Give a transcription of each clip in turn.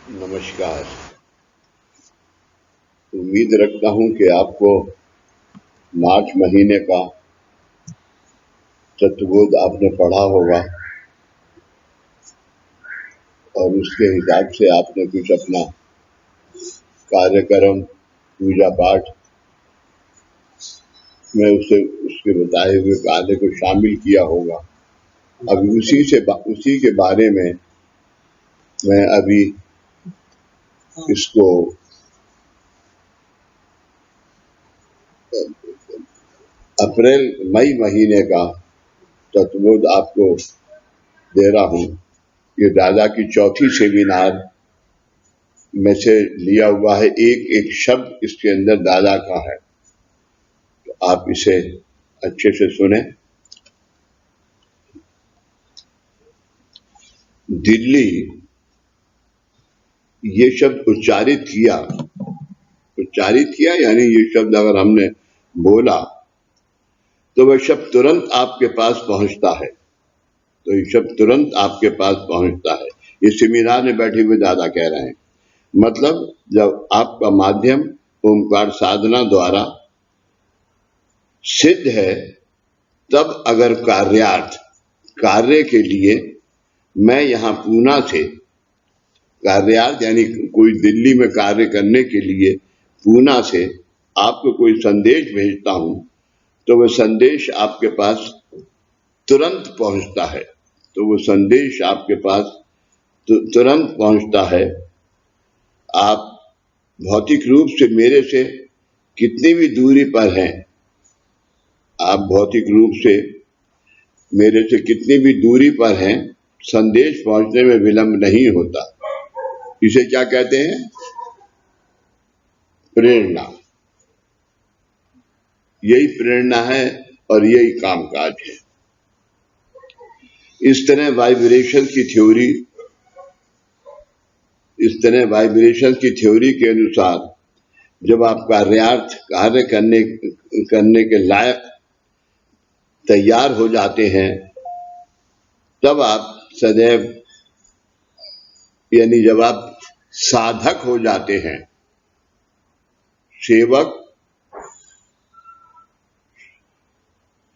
नमस्कार। उम्मीद रखता हूँ कि आपको मार्च महीने का तत्वबोध आपने पढ़ा होगा और उसके हिसाब से आपने कुछ अपना कार्यक्रम पूजा पाठ में उसके बताए हुए कार्य को शामिल किया होगा। अभी उसी के बारे में मैं अभी इसको मई महीने का तत्वबोध आपको दे रहा हूँ। ये दादा की चौथी सेमिनार में से लिया हुआ है। एक एक शब्द इसके अंदर दादा का है, तो आप इसे अच्छे से सुने। दिल्ली, ये शब्द उच्चारित किया यानी ये शब्द अगर हमने बोला तो वह शब्द तुरंत आपके पास पहुंचता है। ये सेमिनार में बैठे हुए दादा कह रहे हैं। मतलब जब आपका माध्यम ओंकार साधना द्वारा सिद्ध है, तब अगर कार्य के लिए मैं यहाँ पूना से, कार्यार्थ यानी कोई दिल्ली में कार्य करने के लिए पूना से आपको कोई संदेश भेजता हूं, तो वह संदेश आपके पास तुरंत पहुंचता है। आप भौतिक रूप से मेरे से कितनी भी दूरी पर हैं, संदेश पहुंचने में विलंब नहीं होता। इसे क्या कहते हैं? प्रेरणा। यही प्रेरणा है और यही कामकाज है। इस तरह वाइब्रेशन की थ्योरी के अनुसार जब आप कार्य करने के लायक तैयार हो जाते हैं, तब आप सदैव, यानी जब आप साधक हो जाते हैं, सेवक,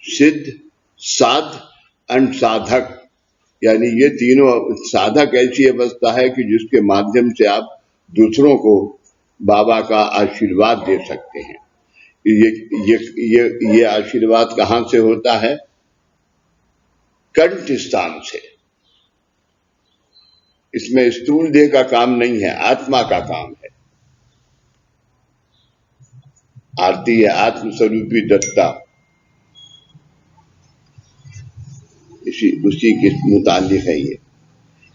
सिद्ध, साध एंड साधक, यानी ये तीनों। साधक ऐसी अवस्था है कि जिसके माध्यम से आप दूसरों को बाबा का आशीर्वाद दे सकते हैं। ये आशीर्वाद कहाँ से होता है? कंठ स्थान से। इसमें स्थूल देह का काम नहीं है, आत्मा का काम है। आरती है आत्मस्वरूपी दत्ता, उसी के मुतालिक है ये।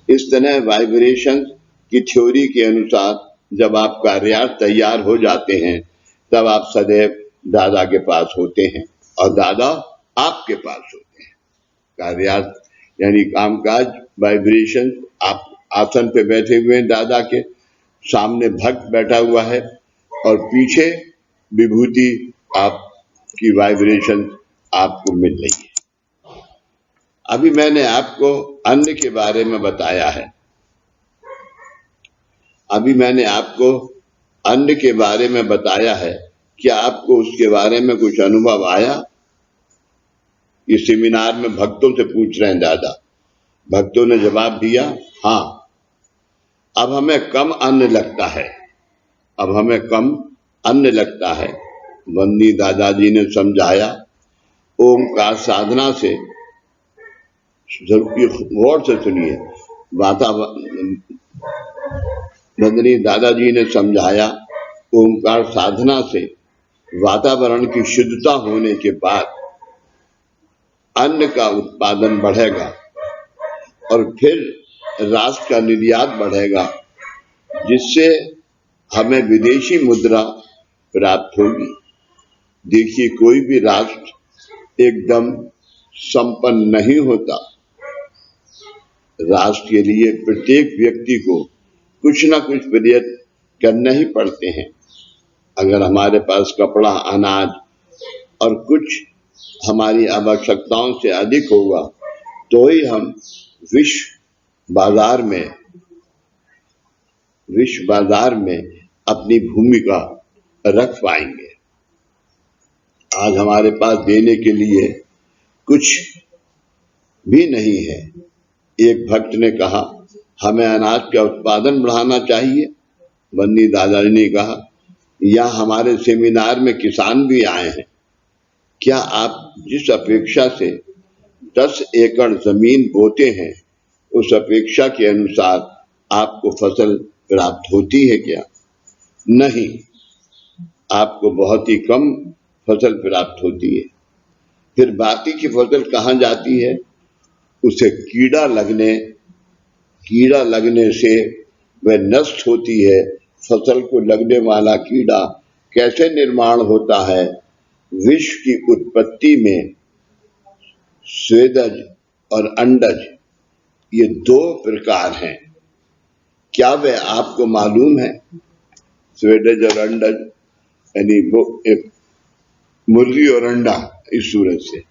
इस तरह वाइब्रेशन की थ्योरी के अनुसार जब आप कार्यार्थ तैयार हो जाते हैं, तब आप सदैव दादा के पास होते हैं और दादा आपके पास होते हैं। कार्यार्थ यानी कामकाज, वाइब्रेशन। आप आसन पे बैठे हुए हैं, दादा के सामने भक्त बैठा हुआ है और पीछे विभूति आपकी वाइब्रेशन आपको मिल रही है। अभी मैंने आपको अन्न के बारे में बताया है। क्या आपको उसके बारे में कुछ अनुभव आया? ये सेमिनार में भक्तों से पूछ रहे हैं दादा। भक्तों ने जवाब दिया, हाँ, अब हमें कम अन्न लगता है। वंदी दादाजी ने समझाया, ओमकार साधना से, गौर से सुनिए, वंदनी दादाजी ने समझाया, ओमकार साधना से वातावरण की शुद्धता होने के बाद अन्न का उत्पादन बढ़ेगा और फिर राष्ट्र का निर्यात बढ़ेगा, जिससे हमें विदेशी मुद्रा प्राप्त होगी। देखिए, कोई भी राष्ट्र एकदम संपन्न नहीं होता। राष्ट्र के लिए प्रत्येक व्यक्ति को कुछ ना कुछ प्रयत्न करने ही पड़ते हैं। अगर हमारे पास कपड़ा, अनाज और कुछ हमारी आवश्यकताओं से अधिक होगा, तो ही हम विश्व बाजार में विश्व बाजार में अपनी भूमिका रख पाएंगे। आज हमारे पास देने के लिए कुछ भी नहीं है। एक भक्त ने कहा, हमें अनाज का उत्पादन बढ़ाना चाहिए। बन्नी दादाजी ने कहा, या हमारे सेमिनार में किसान भी आए हैं, क्या आप जिस अपेक्षा से 10 एकड़ जमीन बोते हैं उस अपेक्षा के अनुसार आपको फसल प्राप्त होती है क्या? नहीं, आपको बहुत ही कम फसल प्राप्त होती है। फिर बाकी की फसल कहाँ जाती है? उसे कीड़ा लगने से वह नष्ट होती है। फसल को लगने वाला कीड़ा कैसे निर्माण होता है? विष की उत्पत्ति में स्वेदज और अंडज ये 2 प्रकार हैं। क्या वह आपको मालूम है? स्वेदज और अंडज यानी वो एक मुर्गी और अंडा, इस सूरत से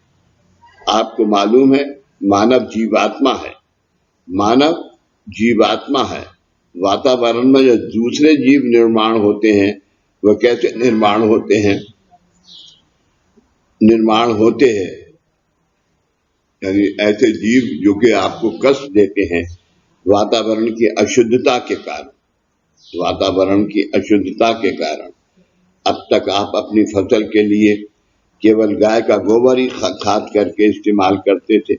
आपको मालूम है मानव जीवात्मा है। वातावरण में जो दूसरे जीव निर्माण होते हैं वह कैसे निर्माण होते हैं? यानी ऐसे जीव जो कि आपको कष्ट देते हैं वातावरण की अशुद्धता के कारण। अब तक आप अपनी फसल के लिए केवल गाय का गोबर ही खाद करके इस्तेमाल करते थे,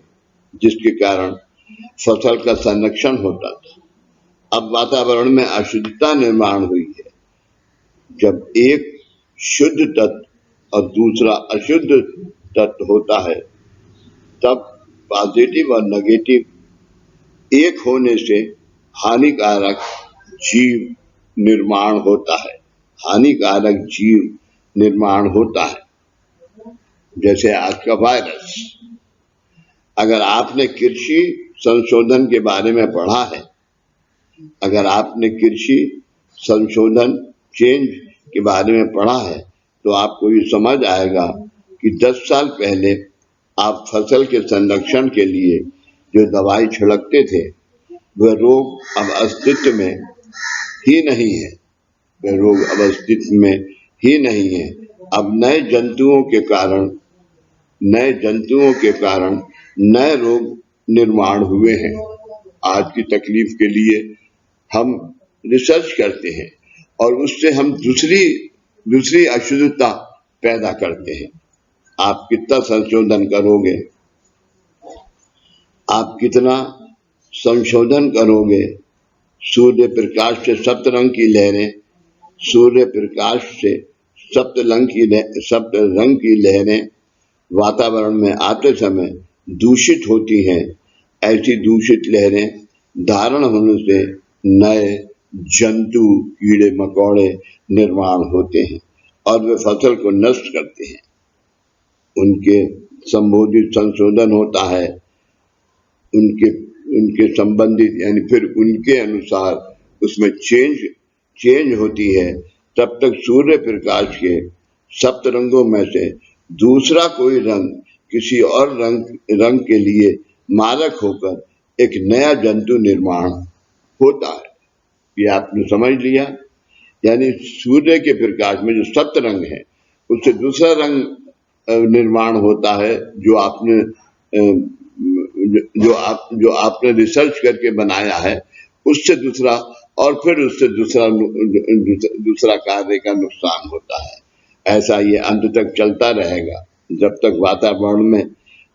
जिसके कारण फसल का संरक्षण होता था। अब वातावरण में अशुद्धता निर्माण हुई है। जब एक शुद्ध तत्व और दूसरा अशुद्ध तत्व होता है तब पॉजिटिव और नेगेटिव एक होने से हानिकारक जीव निर्माण होता है। जैसे आज का वायरस। अगर आपने कृषि संशोधन के बारे में पढ़ा है, अगर आपने कृषि संशोधन चेंज के बारे में पढ़ा है, तो आपको ये समझ आएगा कि 10 साल पहले आप फसल के संरक्षण के लिए जो दवाई छिड़कते थे वह रोग अब अस्तित्व में ही नहीं है। अब नए जंतुओं के कारण नए रोग निर्माण हुए हैं। आज की तकलीफ के लिए हम रिसर्च करते हैं और उससे हम दूसरी अशुद्धता पैदा करते हैं। आप कितना संशोधन करोगे? आप कितना संशोधन करोगे? सूर्य प्रकाश से सप्तरंग की लहरें वातावरण में आते समय दूषित होती हैं। ऐसी दूषित लहरें धारण होने से नए जंतु, कीड़े मकोड़े निर्माण होते हैं और वे फसल को नष्ट करते हैं। उनके संबोधित संशोधन होता है, उनके संबंधित यानी फिर उनके अनुसार उसमें चेंज होती है। तब तक सूर्य प्रकाश के सप्त रंगों में से दूसरा कोई रंग किसी और रंग के लिए मारक होकर एक नया जंतु निर्माण होता है। ये आपने समझ लिया। यानी सूर्य के प्रकाश में जो सप्त रंग है उससे दूसरा रंग निर्माण होता है जो आपने रिसर्च करके बनाया है, उससे दूसरा, और फिर उससे दूसरा कार्य का नुकसान होता है। ऐसा ये अंत तक चलता रहेगा जब तक वातावरण में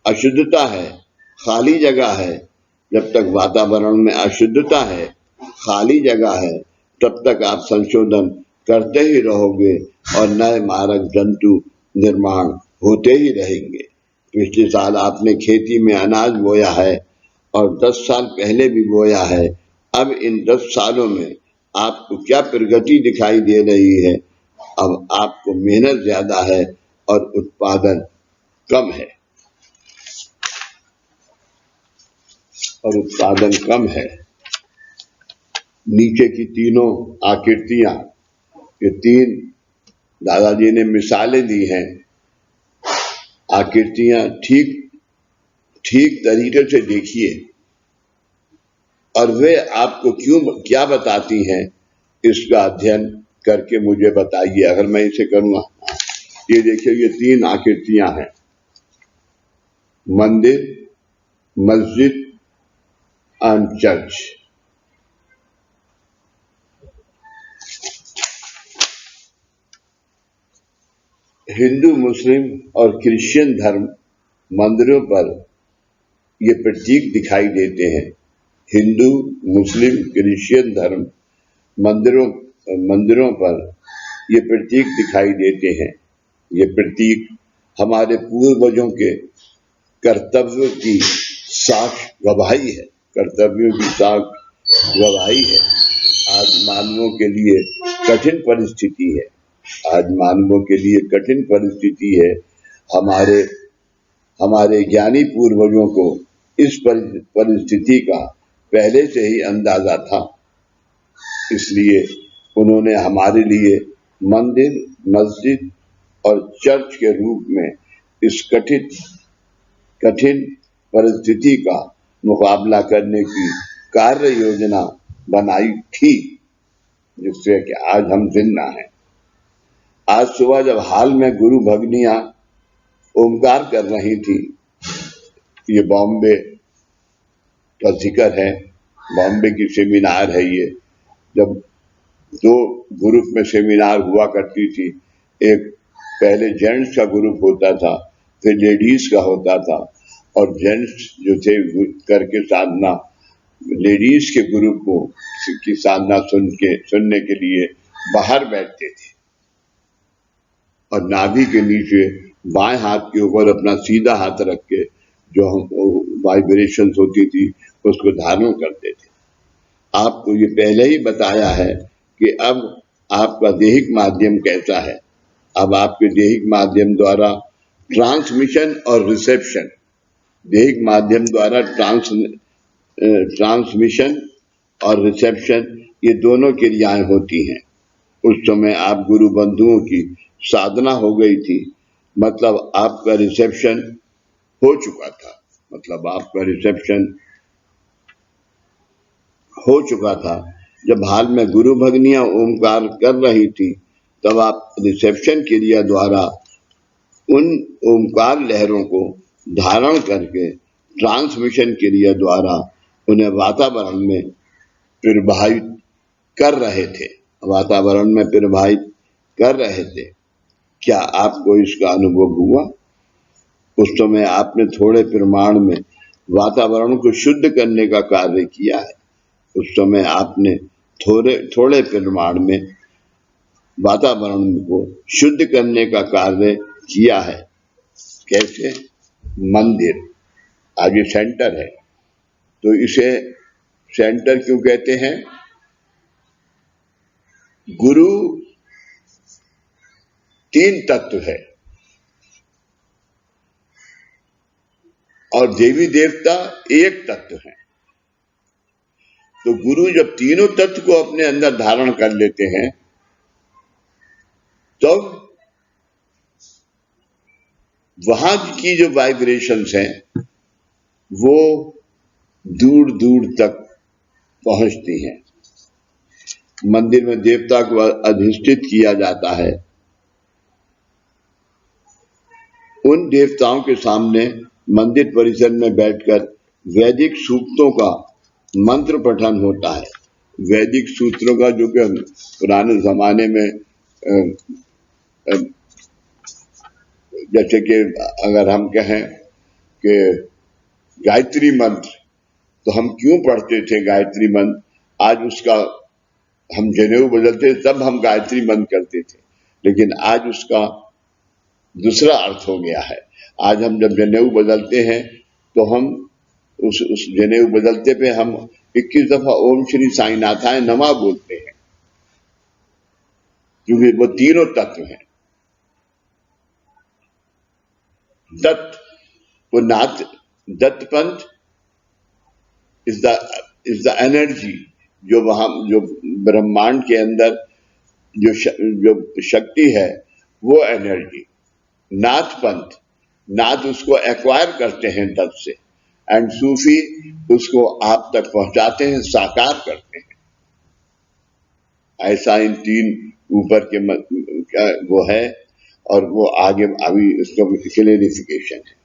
अशुद्धता है, खाली जगह है। जब तक वातावरण में अशुद्धता है, खाली जगह है, तब तक आप संशोधन करते ही रहोगे और नए मारक जंतु निर्माण होते ही रहेंगे। पिछले साल आपने खेती में अनाज बोया है और 10 साल पहले भी बोया है। अब इन 10 सालों में आपको क्या प्रगति दिखाई दे रही है? अब आपको मेहनत ज्यादा है और उत्पादन कम है। नीचे की तीनों आकृतियां, ये 3 दादाजी ने मिसालें दी हैं। आकृतियां ठीक तरीके से देखिए और वे आपको क्या बताती हैं इसका अध्ययन करके मुझे बताइए, अगर मैं इसे करूँगा। ये देखिए, ये 3 आकृतियां हैं, मंदिर, मस्जिद एंड चर्च। हिंदू, मुस्लिम और क्रिश्चियन धर्म मंदिरों पर ये प्रतीक दिखाई देते हैं। हिंदू, मुस्लिम, क्रिश्चियन धर्म मंदिरों पर ये प्रतीक दिखाई देते हैं। ये प्रतीक हमारे पूर्वजों के कर्तव्यों की साक्ष गवाही है, कर्तव्यों की साक्ष गवाही है। आज मानवों के लिए कठिन परिस्थिति है, आज मानवों के लिए कठिन परिस्थिति है। हमारे हमारे ज्ञानी पूर्वजों को इस परिस्थिति का पहले से ही अंदाजा था, इसलिए उन्होंने हमारे लिए मंदिर, मस्जिद और चर्च के रूप में इस कठिन परिस्थिति का मुकाबला करने की कार्य योजना बनाई थी, जिससे कि आज हम जिंदा हैं। आज सुबह जब हाल में गुरु भगनियां ओमकार कर रही थी, ये बॉम्बे का जिक्र है, बॉम्बे की सेमिनार है ये। जब 2 ग्रुप में सेमिनार हुआ करती थी, एक पहले जेंट्स का ग्रुप होता था, फिर लेडीज का होता था, और जेंट्स जो थे करके साधना, लेडीज के ग्रुप को की साधना सुनने के लिए बाहर बैठते थे और नाभि के नीचे बाएं हाथ के ऊपर अपना सीधा हाथ रख के जो वाइब्रेशंस होती थी उसको धारण करते थे। आपको ये पहले ही बताया है कि अब आपका देहिक माध्यम कैसा है। अब आपके देहिक माध्यम द्वारा ट्रांसमिशन और रिसेप्शन, देहिक माध्यम द्वारा ट्रांसमिशन और रिसेप्शन, ये दोनों क्रियाएं होती हैं। उस समय आप गुरु बंधुओं की साधना हो गई थी, मतलब आपका रिसेप्शन हो चुका था, मतलब आपका रिसेप्शन हो चुका था। जब हाल में गुरु भगनियां ओमकार कर रही थी, तब आप रिसेप्शन क्रिया द्वारा उन ओमकार लहरों को धारण करके ट्रांसमिशन क्रिया द्वारा उन्हें वातावरण में प्रवाहित कर रहे थे, वातावरण में प्रवाहित कर रहे थे। क्या आपको इसका अनुभव हुआ? उस समय आपने थोड़े परिमाण में वातावरण को शुद्ध करने का कार्य किया है। उस समय आपने थोड़े परिमाण में वातावरण को शुद्ध करने का कार्य किया है। कैसे? मंदिर आज ये सेंटर है, तो इसे सेंटर क्यों कहते हैं? गुरु 3 तत्व है और देवी देवता 1 तत्व है। तो गुरु जब तीनों तत्व को अपने अंदर धारण कर लेते हैं, तो वहां की जो वाइब्रेशंस हैं वो दूर दूर तक पहुंचती हैं। मंदिर में देवता को अधिष्ठित किया जाता है, उन देवताओं के सामने मंदिर परिसर में बैठकर वैदिक सूक्तों का मंत्र पठन होता है। वैदिक सूत्रों का, जो कि पुराने जमाने में जैसे कि अगर हम कहें कि गायत्री मंत्र, तो हम क्यों पढ़ते थे गायत्री मंत्र? आज उसका हम जनेऊ बदलते तब हम गायत्री मंत्र करते थे, लेकिन आज उसका दूसरा अर्थ हो गया है। आज हम जब जनेऊ बदलते हैं तो हम उस जनेऊ बदलते पे हम 21 दफा ओम श्री साईनाथाय नमः बोलते हैं, क्योंकि वो तीनों तत्व हैं। दत्त, वो नाथ, दत्त पंथ इज द एनर्जी, जो वहां जो ब्रह्मांड के अंदर जो शक्ति है वो एनर्जी। नाथ पंथ, नाथ उसको एक्वायर करते हैं दत्त से, एंड सूफी उसको आप तक पहुंचाते हैं, साकार करते हैं। ऐसा इन तीन ऊपर के वो है, और वो आगे अभी उसका क्लेरिफिकेशन है।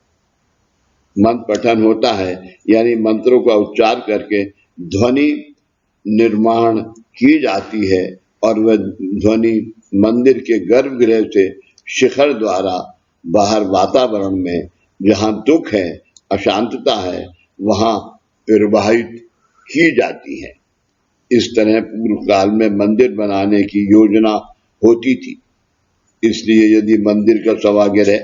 मंत्र पठन होता है यानी मंत्रों का उच्चार करके ध्वनि निर्माण की जाती है, और वह ध्वनि मंदिर के गर्भगृह से शिखर द्वारा बाहर वातावरण में जहाँ दुख है, अशांतता है, वहां प्रवाहित की जाती है। इस तरह पूर्व काल में मंदिर बनाने की योजना होती थी। इसलिए यदि मंदिर का सभागृह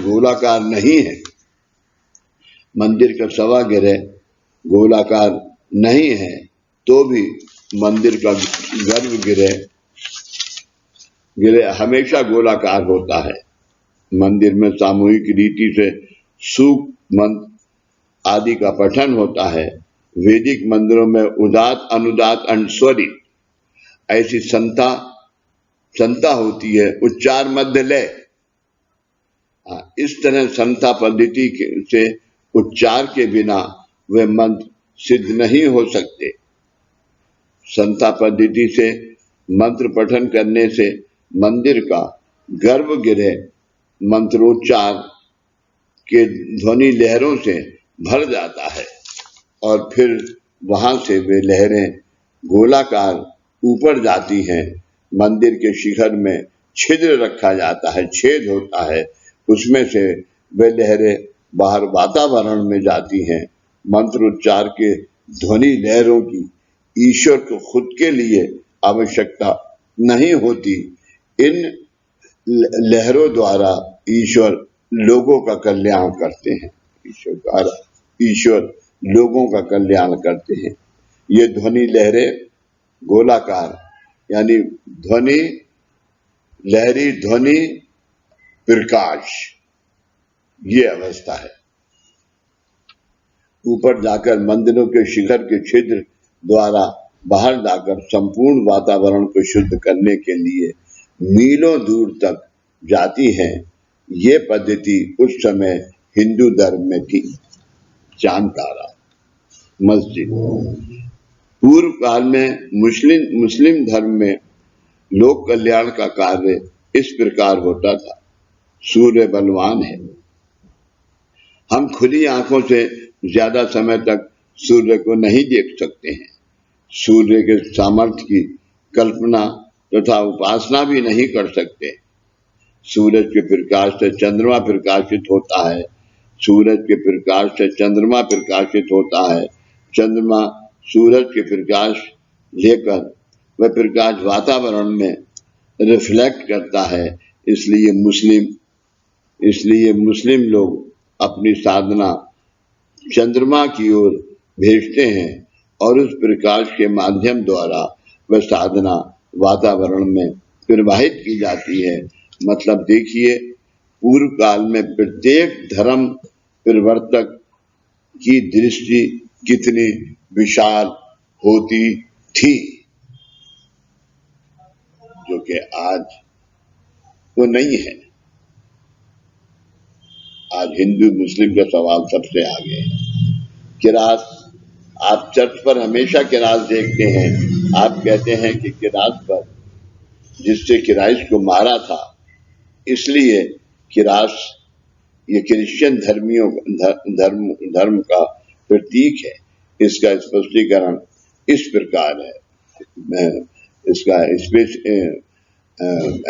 गोलाकार नहीं है, मंदिर का सभागृह गोलाकार नहीं है, तो भी मंदिर का गर्भगृह हमेशा गोलाकार होता है। मंदिर में सामूहिक रीति से सूक्त मंत्र आदि का पठन होता है। वैदिक मंदिरों में उदात, अनुदात, अनुस्वरित ऐसी संता होती है, उच्चार मध्य लय। इस तरह संता पद्धति से उच्चार के बिना वे मंत्र सिद्ध नहीं हो सकते। संता पद्धति से मंत्र पठन करने से मंदिर का गर्भगृह मंत्रोच्चार के ध्वनि लहरों से भर जाता है, और फिर वहां से वे लहरें गोलाकार ऊपर जाती हैं। मंदिर के शिखर में छिद्र रखा जाता है, छेद होता है, उसमें से वे लहरें बाहर वातावरण में जाती हैं। मंत्रोच्चार के ध्वनि लहरों की ईश्वर को खुद के लिए आवश्यकता नहीं होती। इन लहरों द्वारा ईश्वर लोगों का कल्याण करते हैं। ईश्वर लोगों का कल्याण करते हैं। ये ध्वनि लहरें गोलाकार यानी ध्वनि लहरी ध्वनि प्रकाश, ये अवस्था है। ऊपर जाकर मंदिरों के शिखर के छिद्र द्वारा बाहर जाकर संपूर्ण वातावरण को शुद्ध करने के लिए मीलों दूर तक जाती है। ये पद्धति उस समय हिंदू धर्म में थी। चांद तारा मस्जिद पूर्व काल में मुस्लिम धर्म में लोक कल्याण का कार्य इस प्रकार होता था। सूर्य बलवान है, हम खुली आंखों से ज्यादा समय तक सूर्य को नहीं देख सकते हैं। सूर्य के सामर्थ्य की कल्पना तथा उपासना भी नहीं कर सकते। सूरज के प्रकाश से चंद्रमा प्रकाशित होता है, सूरज के प्रकाश से चंद्रमा प्रकाशित होता है। चंद्रमा सूरज के प्रकाश लेकर वह प्रकाश वातावरण में रिफ्लेक्ट करता है। इसलिए मुस्लिम लोग अपनी साधना चंद्रमा की ओर भेजते हैं, और उस प्रकाश के माध्यम द्वारा वह साधना वातावरण में प्रवाहित की जाती है। मतलब देखिए, पूर्व काल में प्रत्येक धर्म प्रवर्तक की दृष्टि कितनी विशाल होती थी, जो कि आज वो नहीं है। आज हिंदू मुस्लिम का सवाल सबसे आगे है। किरात, आप चर्च पर हमेशा किरात देखते हैं। आप कहते हैं कि किरात पर जिससे किराइस को मारा था, इसलिए किरास ये क्रिश्चियन धर्म का प्रतीक है। इसका स्पष्टीकरण इस प्रकार है, इसका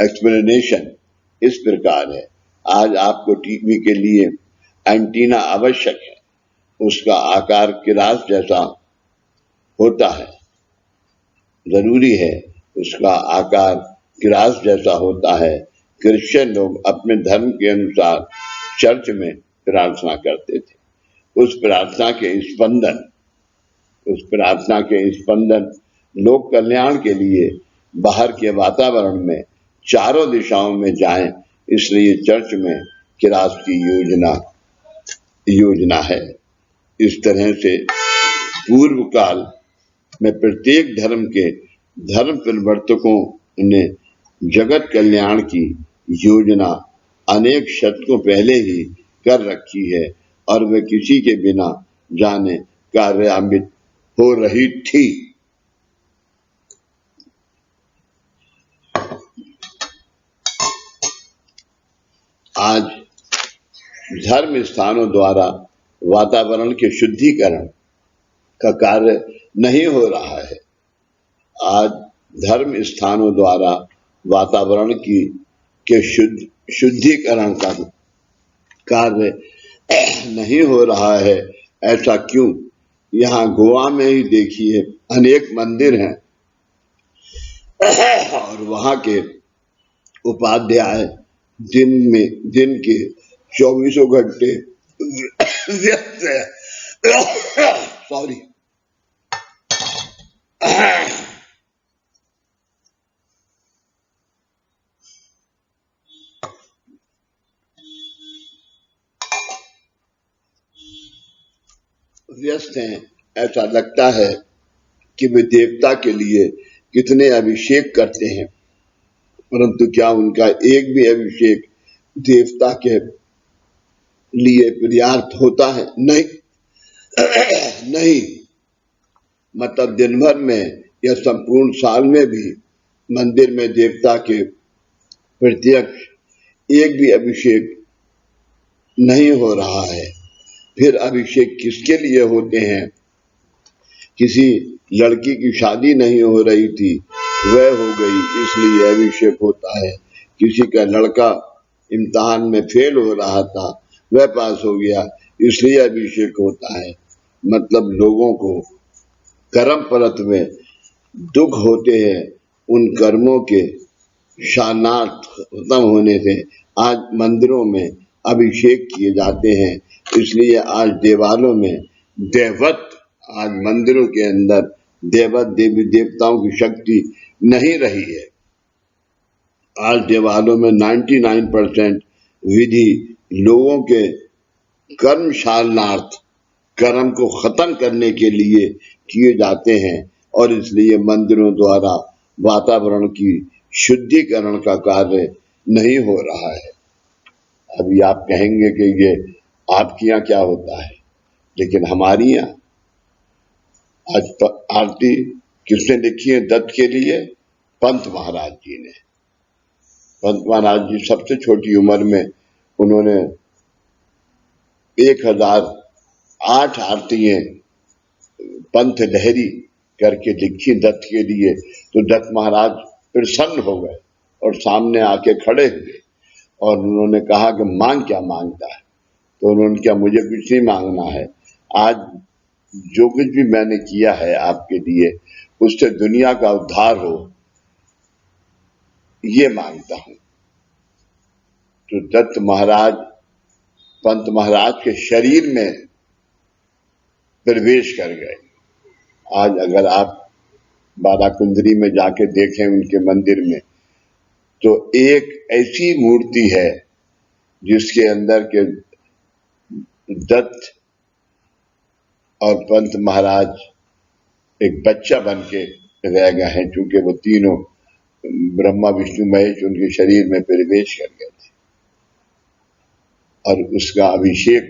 एक्सप्लेनेशन इस प्रकार है। आज आपको टीवी के लिए एंटीना आवश्यक है, उसका आकार किरास जैसा होता है, जरूरी है, उसका आकार किरास जैसा होता है। क्रिश्चियन लोग अपने धर्म के अनुसार चर्च में प्रार्थना करते थे। उस प्रार्थना के स्पंदन लोक कल्याण के लिए बाहर के वातावरण में चारों दिशाओं में जाएं, इसलिए चर्च में किरास की योजना है। इस तरह से पूर्व काल में प्रत्येक धर्म के धर्म प्रवर्तकों ने जगत कल्याण की योजना अनेक शतकों पहले ही कर रखी है, और वे किसी के बिना जाने कार्यान्वित हो रही थी। आज धर्म स्थानों द्वारा वातावरण के शुद्धिकरण का कार्य नहीं हो रहा है। आज धर्म स्थानों द्वारा वातावरण के शुद्धिकरण का कार्य नहीं हो रहा है। ऐसा क्यों? यहाँ गोवा में ही देखिए, अनेक मंदिर हैं और वहाँ के उपाध्याय दिन के 24 घंटे व्यस्त है। सॉरी, व्यस्त हैं। ऐसा लगता है कि वे देवता के लिए कितने अभिषेक करते हैं, परंतु क्या उनका एक भी अभिषेक देवता के लिए पर्याप्त होता है? नहीं। नहीं, मतलब दिन भर में या संपूर्ण साल में भी मंदिर में देवता के प्रत्यक्ष एक भी अभिषेक नहीं हो रहा है। फिर अभिषेक किसके लिए होते हैं? किसी लड़की की शादी नहीं हो रही थी, वह हो गई, इसलिए अभिषेक होता है। किसी का लड़का इम्तिहान में फेल हो रहा था, वह पास हो गया, इसलिए अभिषेक होता है। मतलब लोगों को कर्म परत में दुख होते हैं, उन कर्मों के शानार्थ खत्म होने से आज मंदिरों में अभिषेक किए जाते हैं। इसलिए आज देवालयों में देवत, आज मंदिरों के अंदर देवत देवी देवताओं की शक्ति नहीं रही है। आज देवालयों में 99% विधि लोगों के कर्म शालनार्थ, कर्म को खत्म करने के लिए किए जाते हैं, और इसलिए मंदिरों द्वारा वातावरण की शुद्धिकरण का कार्य नहीं हो रहा है। अभी आप कहेंगे कि ये आपके यहाँ क्या होता है, लेकिन हमारी यहाँ आज आरती किसने लिखी है दत्त के लिए? पंत महाराज जी ने। पंत महाराज जी सबसे छोटी उम्र में उन्होंने 1008 आरतियां पंथ लहरी करके लिखी दत्त के लिए। तो दत्त महाराज प्रसन्न हो गए और सामने आके खड़े हुए और उन्होंने कहा कि मांग क्या मांगता है? तो उन्होंने क्या, मुझे कुछ नहीं मांगना है, आज जो कुछ भी मैंने किया है आपके लिए उससे दुनिया का उद्धार हो, ये मांगता हूं। तो दत्त महाराज पंत महाराज के शरीर में प्रवेश कर गए। आज अगर आप बाराकुंदरी में जाके देखें उनके मंदिर में, तो एक ऐसी मूर्ति है जिसके अंदर के दत्त और पंत महाराज एक बच्चा बन के रह गए हैं, क्योंकि वो तीनों ब्रह्मा विष्णु महेश उनके शरीर में प्रवेश कर गए थे। और उसका अभिषेक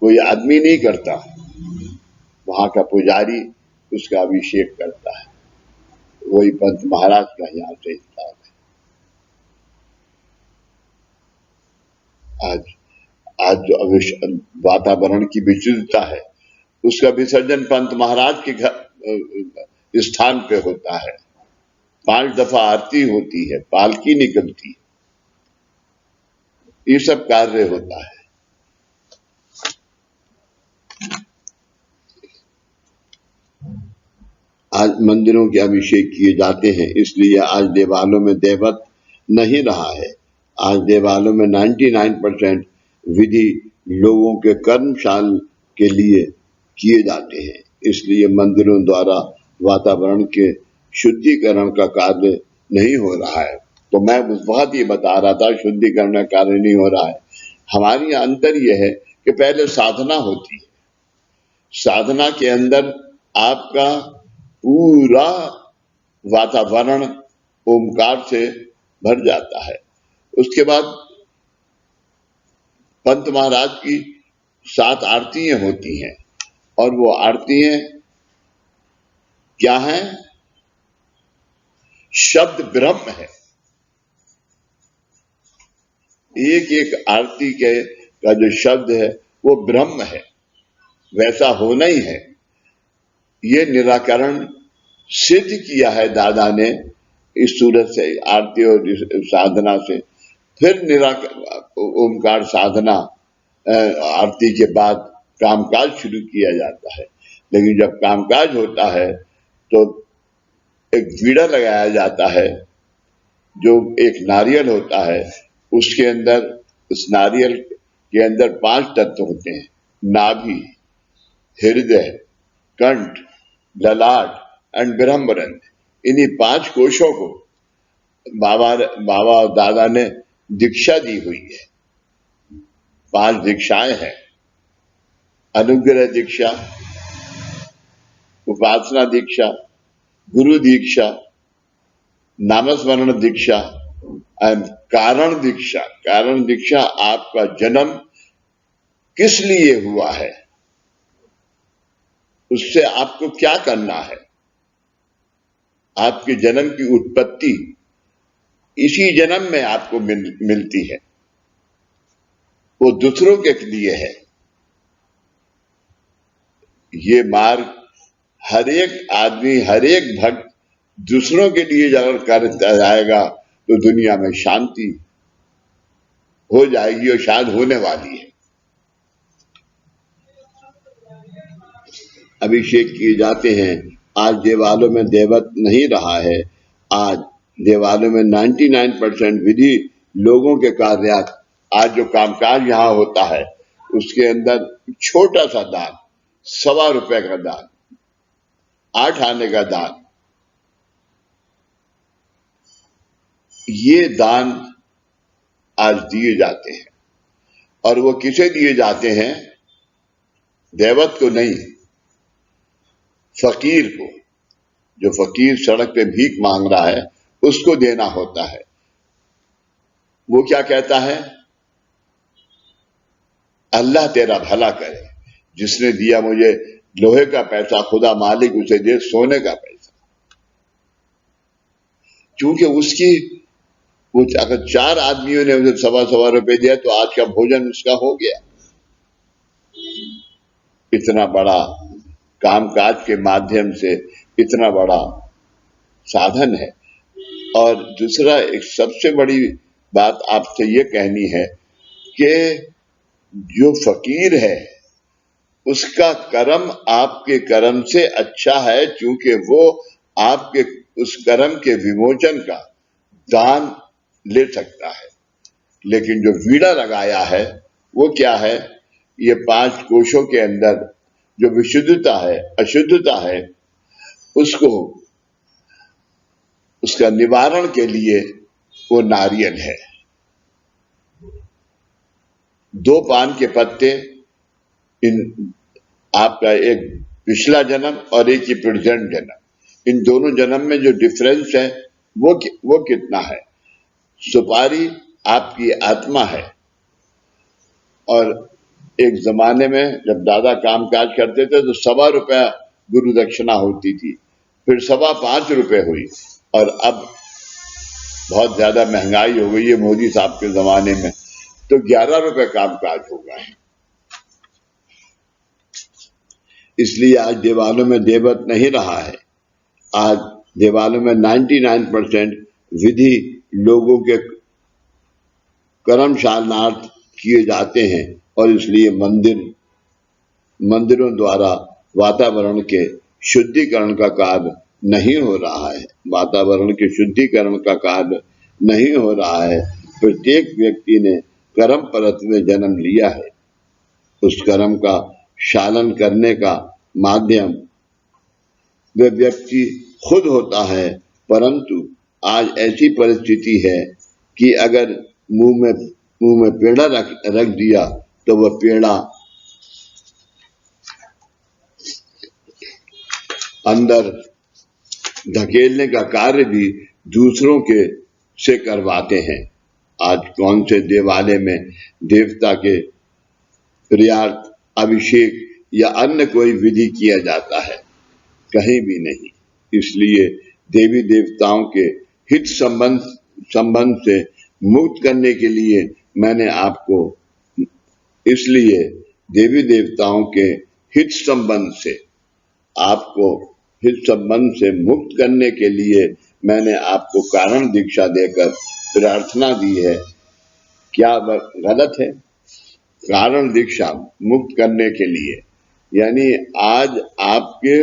कोई आदमी नहीं करता, वहां का पुजारी उसका अभिषेक करता है। वही पंत महाराज का यहाँ से हिसाब है। आज जो वातावरण की विशुद्धता है, उसका विसर्जन पंत महाराज के स्थान पे होता है। 5 दफा आरती होती है, पालकी निकलती है, ये सब कार्य होता है। आज मंदिरों के अभिषेक किए जाते हैं, इसलिए आज देवालयों में देवत नहीं रहा है। आज देवालयों में 99% विधि लोगों के कर्मशाल के लिए किए जाते हैं, इसलिए मंदिरों द्वारा वातावरण के शुद्धिकरण का कार्य नहीं हो रहा है। तो मैं उस वक्त ये बता रहा था, शुद्धिकरण का कार्य नहीं हो रहा है। हमारी अंतर यह है कि पहले साधना होती है, साधना के अंदर आपका पूरा वातावरण ओमकार से भर जाता है। उसके बाद पंत महाराज की 7 आरतियां होती हैं, और वो आरतियां क्या हैं? शब्द ब्रह्म है, एक एक आरती के का जो शब्द है वो ब्रह्म है, वैसा होना ही है। ये निराकरण सिद्ध किया है दादा ने इस सूरत से, आरती और इस साधना से। फिर ओमकार साधना आरती के बाद कामकाज शुरू किया जाता है। लेकिन जब कामकाज होता है तो एक वीड़ा लगाया जाता है, जो एक नारियल होता है, उसके अंदर, उस नारियल के अंदर 5 तत्व होते हैं: नाभि, हृदय, कंठ, ललाट एंड ब्रह्मरंध्र। इन्हीं 5 कोशों को बाबा और दादा ने दीक्षा दी हुई है। 5 दीक्षाएं हैं: अनुग्रह दीक्षा, उपासना दीक्षा, गुरु दीक्षा, नामस्मरण दीक्षा एंड कारण दीक्षा। कारण दीक्षा आपका जन्म किस लिए हुआ है, उससे आपको क्या करना है। आपके जन्म की उत्पत्ति इसी जन्म में आपको मिलती है, वो दूसरों के लिए है। ये मार्ग हर एक आदमी, हर एक भक्त दूसरों के लिए अगर करता जाएगा तो दुनिया में शांति हो जाएगी और शायद होने वाली है। अभिषेक किए जाते हैं। आज देवालयों में देवत नहीं रहा है। आज देवालयों में 99% विधि लोगों के कार्य, आज जो कामकाज यहाँ होता है उसके अंदर छोटा सा दान, ₹1.25 का दान, 8 आने का दान, ये दान आज दिए जाते हैं। और वो किसे दिए जाते हैं? देवत को नहीं, फकीर को। जो फकीर सड़क पे भीख मांग रहा है उसको देना होता है। वो क्या कहता है? अल्लाह तेरा भला करे, जिसने दिया मुझे लोहे का पैसा, खुदा मालिक उसे दे सोने का पैसा। क्योंकि उसकी, अगर 4 आदमियों ने उसे ₹1.25 दिया तो आज का भोजन उसका हो गया। इतना बड़ा कामकाज के माध्यम से इतना बड़ा साधन है। और दूसरा, एक सबसे बड़ी बात आपसे ये कहनी है कि जो फकीर है उसका कर्म आपके कर्म से अच्छा है, क्योंकि वो आपके उस कर्म के विमोचन का दान ले सकता है। लेकिन जो वीड़ा लगाया है वो क्या है? ये 5 कोशों के अंदर जो विशुद्धता है, अशुद्धता है, उसको, उसका निवारण के लिए वो नारियल है। 2 पान के पत्ते, इन आपका एक पिछला जन्म और एक ही प्रेजेंट जन्म, इन दोनों जन्म में जो डिफरेंस है वो कितना है? सुपारी आपकी आत्मा है। और एक जमाने में जब दादा कामकाज करते थे तो ₹1.25 गुरु दक्षिणा होती थी, फिर ₹5.25 हुई, और अब बहुत ज्यादा महंगाई हो गई है मोदी साहब के जमाने में, तो ₹11 कामकाज हो गए हैं। इसलिए आज देवालयों में देवत नहीं रहा है। आज देवालयों में 99% विधि लोगों के कर्मशालार्थ किए जाते हैं, और इसलिए मंदिरों द्वारा वातावरण के शुद्धिकरण का कार्य नहीं हो रहा है। वातावरण के शुद्धिकरण का कार्य नहीं हो रहा है। प्रत्येक व्यक्ति ने कर्म परत में जन्म लिया है। उस कर्म का शालन करने का माध्यम वह व्यक्ति खुद होता है। परंतु आज ऐसी परिस्थिति है कि अगर मुंह में पेड़ा रख दिया तो वह पेड़ा अंदर धकेलने का कार्य भी दूसरों के से करवाते हैं। आज कौन से देवालय में देवता के प्रियार्थ, अभिषेक या अन्य कोई विधि किया जाता है? कहीं भी नहीं। इसलिए देवी देवताओं के हित संबंध से मुक्त करने के लिए मैंने आपको इसलिए देवी देवताओं के हित संबंध से, आपको हित संबंध से मुक्त करने के लिए मैंने आपको कारण दीक्षा देकर प्रार्थना दी है। क्या गलत है? कारण दीक्षा मुक्त करने के लिए, यानी आज आपके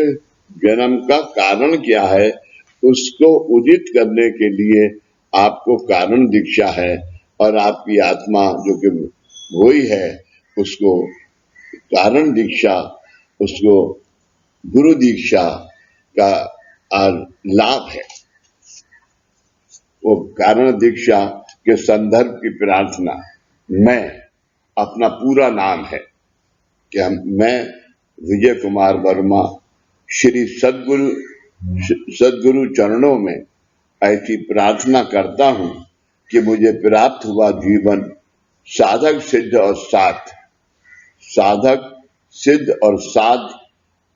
जन्म का कारण क्या है उसको उदित करने के लिए आपको कारण दीक्षा है, और आपकी आत्मा जो कि वही है उसको कारण दीक्षा, उसको गुरु दीक्षा का लाभ है। वो कारण दीक्षा के संदर्भ की प्रार्थना, मैं, अपना पूरा नाम है कि मैं विजय कुमार वर्मा श्री सद्गुरु चरणों में ऐसी प्रार्थना करता हूं कि मुझे प्राप्त हुआ जीवन साधक सिद्ध और साध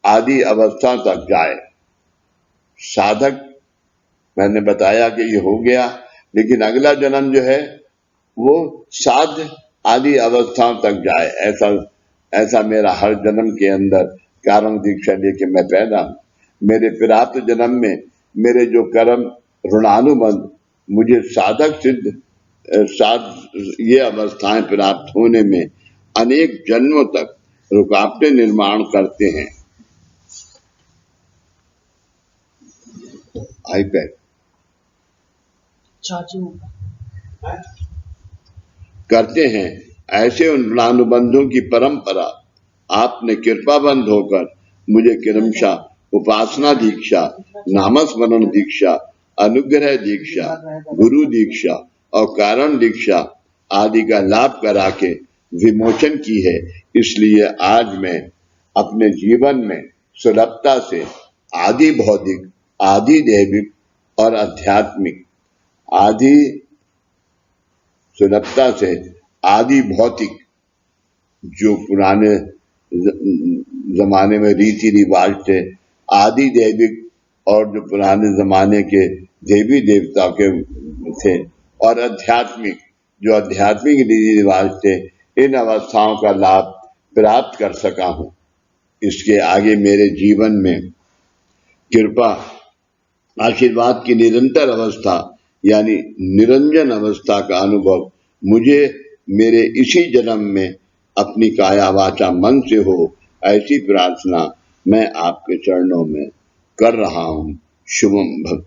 आदि अवस्था तक जाए। साधक मैंने बताया कि ये हो गया, लेकिन अगला जन्म जो है वो साध आदि अवस्थाओं तक जाए, ऐसा मेरा हर जन्म के अंदर कारण दीक्षा लेके मैं पैदा हूं। मेरे प्राप्त जन्म में मेरे जो कर्म ऋणानुबंध मुझे साधक सिद्ध ये अवस्थाएं प्राप्त होने में अनेक जन्मों तक रुकावटें निर्माण करते हैं। आईपैड करते हैं। ऐसे उन ऋणानुबंधों की परंपरा आपने कृपाबंध होकर मुझे क्रमशः उपासना दीक्षा, नामस्मरण दीक्षा, अनुग्रह दीक्षा, गुरु दीक्षा और कारण दीक्षा आदि का लाभ करा के विमोचन की है। इसलिए आज मैं अपने जीवन में सुलभता से आदि भौतिक, आदि दैविक और आध्यात्मिक, आदि सुलभता से आदि भौतिक जो पुराने जमाने में रीति रिवाज थे, आदि दैविक और जो पुराने जमाने के देवी देवता के थे, और आध्यात्मिक जो आध्यात्मिक रीति रिवाज थे, इन अवस्थाओं का लाभ प्राप्त कर सका हूं। इसके आगे मेरे जीवन में कृपा आशीर्वाद की निरंतर अवस्था यानी निरंजन अवस्था का अनुभव मुझे मेरे इसी जन्म में अपनी काया वाचा मन से हो, ऐसी प्रार्थना मैं आपके चरणों में कर रहा हूं। शुभम भक्त।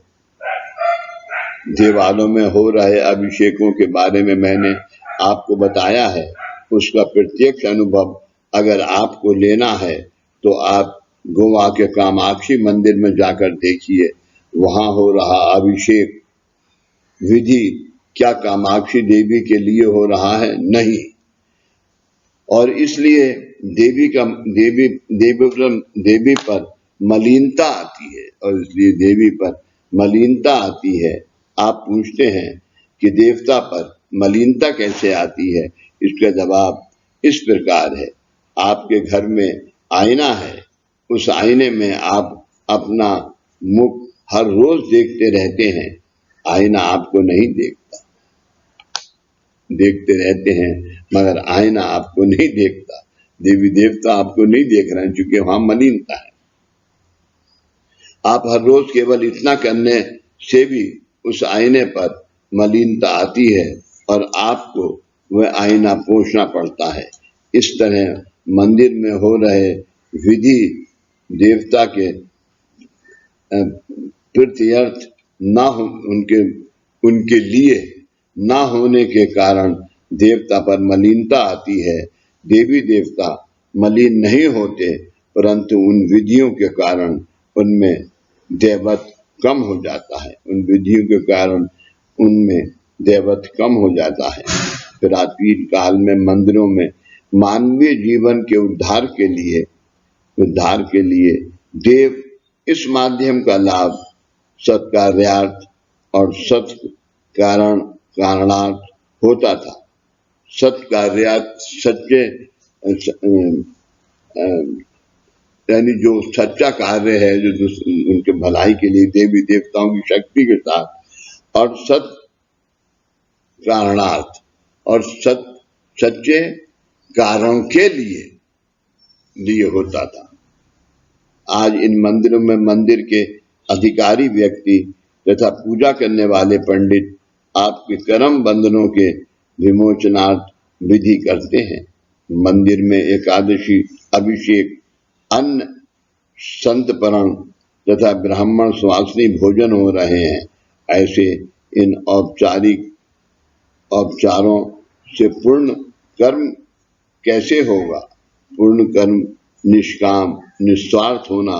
देवालयों में हो रहे अभिषेकों के बारे में मैंने आपको बताया है। उसका प्रत्यक्ष अनुभव अगर आपको लेना है तो आप गोवा के कामाक्षी मंदिर में जाकर देखिए, वहां हो रहा अभिषेक विधि क्या कामाक्षी देवी के लिए हो रहा है? नहीं। और इसलिए देवी पर मलिनता आती है, और इसलिए देवी पर मलिनता आती है। आप पूछते हैं कि देवता पर मलिनता कैसे आती है? इसका जवाब इस प्रकार है। आपके घर में आईना है, उस आईने में आप अपना मुख हर रोज देखते रहते हैं, आईना आपको नहीं देखता। देखते रहते हैं मगर आईना आपको नहीं देखता, देवी देवता आपको नहीं देख रहे हैं, क्योंकि वहां मलिनता है। आप हर रोज केवल इतना करने से भी उस आईने पर मलिनता आती है और आपको वह आईना पोंछना पड़ता है। इस तरह मंदिर में हो रहे विधि देवता के प्रत्यर्थ ना हो, उनके लिए ना होने के कारण देवता पर मलिनता आती है। देवी देवता मलिन नहीं होते, परंतु उन विधियों के कारण उनमें दैवत कम हो जाता है। उन विधियों के कारण उनमें दैवत कम हो जाता है। प्राचीन काल में मंदिरों में मानवीय जीवन के उद्धार के लिए देव इस माध्यम का लाभ सत्कार्यार्थ और कारणार्थ होता था। सत्कार्यार्थ सच्चे यानी जो सच्चा कार्य है, जो उनके भलाई के लिए देवी देवताओं की शक्ति के साथ, और सत कारणार्थ और सच्चे कारण के लिए होता था। आज इन मंदिरों में मंदिर के अधिकारी व्यक्ति तथा पूजा करने वाले पंडित आपके कर्म बंधनों के विमोचनार्थ विधि करते हैं। मंदिर में एकादशी, अभिषेक, अन्न संतपरण तथा ब्राह्मण सुवासिनी भोजन हो रहे हैं। ऐसे इन औपचारों से पूर्ण कर्म कैसे होगा? पूर्ण कर्म निष्काम निस्वार्थ होना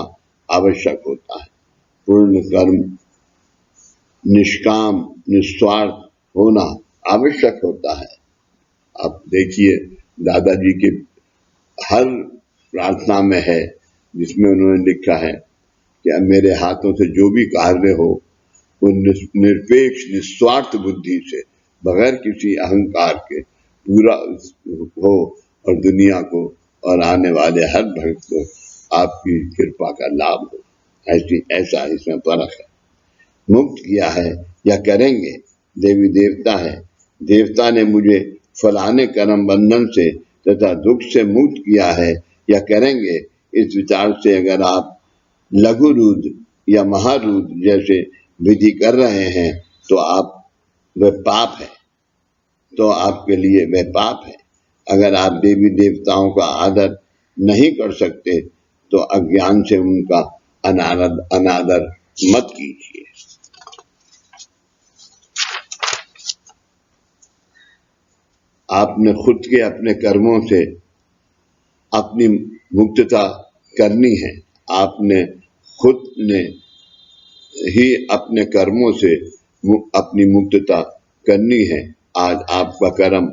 आवश्यक होता है। पूर्ण कर्म निष्काम निस्वार्थ होना आवश्यक होता है। आप देखिए, दादाजी के हर प्रार्थना में है जिसमें उन्होंने लिखा है कि अब मेरे हाथों से जो भी कार्य हो वो निरपेक्ष निस्वार्थ बुद्धि से, बगैर किसी अहंकार के पूरा हो और दुनिया को और आने वाले हर भक्त को आपकी कृपा का लाभ हो। ऐसा इसमें फर्क है। मुक्त किया है या करेंगे, देवी देवता है। देवता ने मुझे फलाने कर्म बंधन से तथा दुख से मुक्त किया है या करेंगे, इस विचार से अगर आप लघु रुद्र या महारुद्र जैसे विधि कर रहे हैं तो वह पाप है, तो आपके लिए वह पाप है। अगर आप देवी देवताओं का आदर नहीं कर सकते तो अज्ञान से उनका अनादर मत कीजिए। आपने खुद के अपने कर्मों से अपनी मुक्तता करनी है। आपने खुद ने ही अपने कर्मों से अपनी मुक्तता करनी है। आज आपका कर्म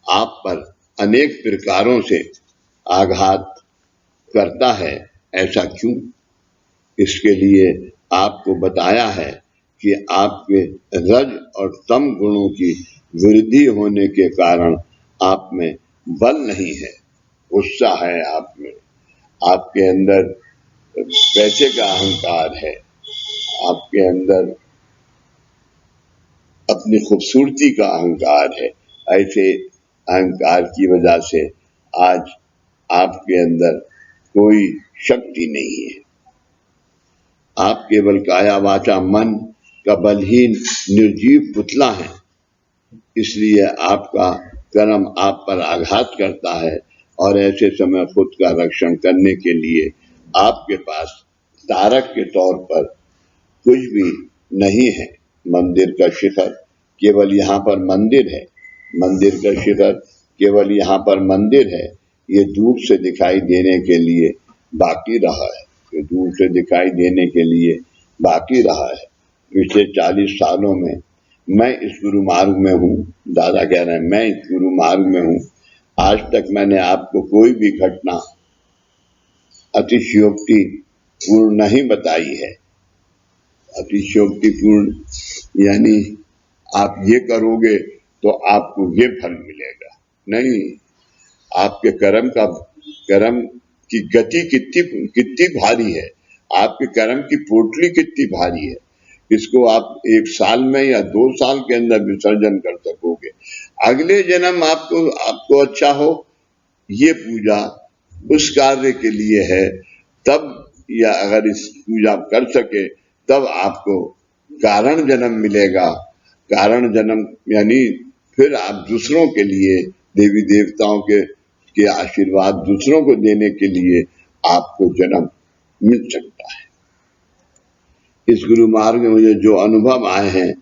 आप पर अनेक प्रकारों से आघात करता है, ऐसा क्यों? इसके लिए आपको बताया है कि आपके रज और तम गुणों की वृद्धि होने के कारण आप में बल नहीं है, गुस्सा है आप में, आपके अंदर पैसे का अहंकार है, आपके अंदर अपनी खूबसूरती का अहंकार है। ऐसे अहंकार की वजह से आज आपके अंदर कोई शक्ति नहीं है। आप केवल काया वाचा मन का बलहीन निर्जीव पुतला है। इसलिए आपका कर्म आप पर आघात करता है और ऐसे समय खुद का रक्षण करने के लिए आपके पास तारक के तौर पर कुछ भी नहीं है। मंदिर का शिखर केवल यहाँ पर मंदिर है, मंदिर का शिखर केवल यहाँ पर मंदिर है। ये दूर से दिखाई देने के लिए बाकी रहा है, ये दूर से दिखाई देने के लिए बाकी रहा है। पिछले 40 सालों में मैं इस गुरु मार्ग में हूँ। दादा कह रहे हैं मैं इस गुरु मार्ग में हूँ। आज तक मैंने आपको कोई भी घटना अतिशयोक्ति पूर्ण नहीं बताई है। अतिशयोक्ति पूर्ण यानी आप ये करोगे तो आपको ये फल मिलेगा, नहीं। आपके कर्म की गति कितनी भारी है, आपके कर्म की पोटली कितनी भारी है। इसको आप 1 साल में या 2 साल के अंदर विसर्जन कर सकोगे। अगले जन्म आपको अच्छा हो, ये पूजा उस कार्य के लिए है। तब या अगर इस पूजा कर सके तब आपको कारण जन्म मिलेगा। कारण जन्म यानी फिर आप दूसरों के लिए देवी देवताओं के आशीर्वाद दूसरों को देने के लिए आपको जन्म मिल सकता है। इस गुरु मार्ग में मुझे जो अनुभव आए हैं,